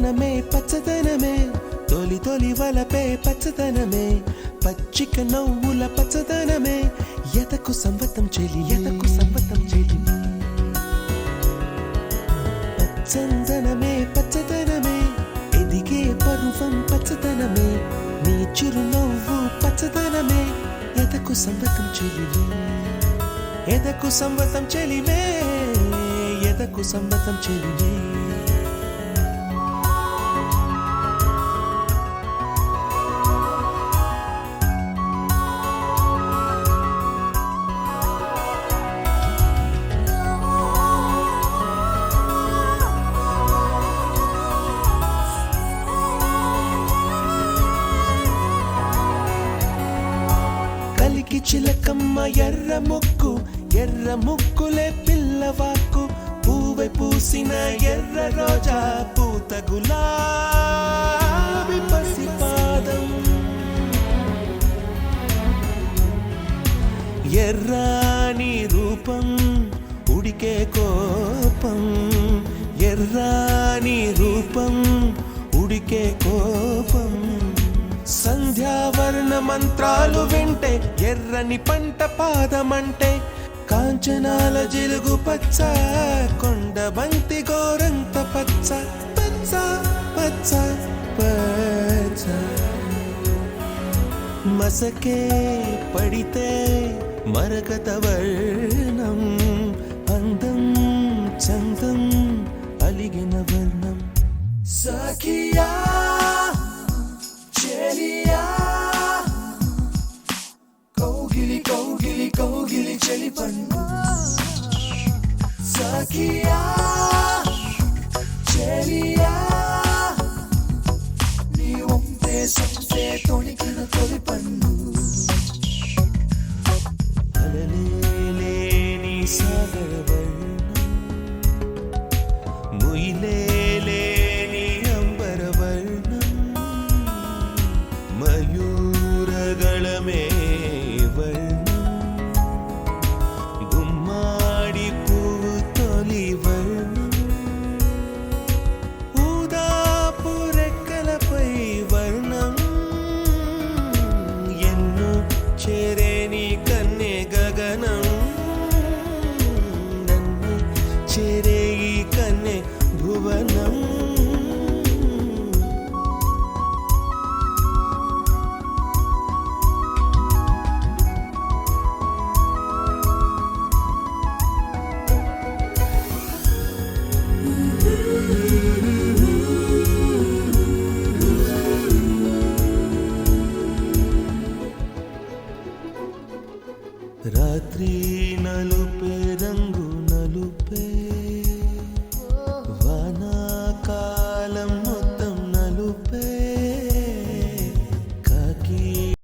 పచ్చదనమే పచ్చదనమే తొలి తొలి వలపే పచ్చదనమే పచ్చిక నవ్వుల పచ్చదనమే ఎదకు సంవతం చెలి ఎదకు సంవతం చెలి పచ్చదనమే పచ్చదనమే ఎదిగే పరువం పచ్చదనమే నీ చిరునవ్వు పచ్చదనమే ఎదకు సంవతం చెలివే ఎదకు సంవతం చెలివే ఎదకు సంవతం చెలివే కలికి చిలకమ్మ ఎర్ర ముక్కులే పిల్లవాకు పూవె పూసిన ఎర్ర రోజా పూత గులాబీ పసిపాదం ఎర్రాని రూపం ఉడికే కోపం ఎర్రాని రూపం ఉడికే కోపం సంధ్యావర్ణ మంత్రాలు వింటే ఎర్రని పంట పాదమంటే కాంచనాల జిలుగు పచ్చ కొండ బంతి గోరంత పచ్చ పచ్చ పచ్చ పచ్చ మసకే పడితే మరకత వర్ణం అందం చందం అలిగిన వర్ణం సఖియా కౌగిలి కౌగిలి కౌగిలి చెలి పన్ను సఖియా చెలియా నీ ఒంపే సంపే తొణికిన తొలి పన్ను అలలేని సాగర వర్ణం ముయిలేని అంబర వర్ణం మయూరగళమే వర్ణం గుమ్మాడి పువ్వు తొలి వర్ణం ఊదాపు రెక్కలపై వర్ణం ఎన్ను చేరేని కన్నె గగనం నన్ను చేరే ఈ కన్నె భువనం రాత్రి నలు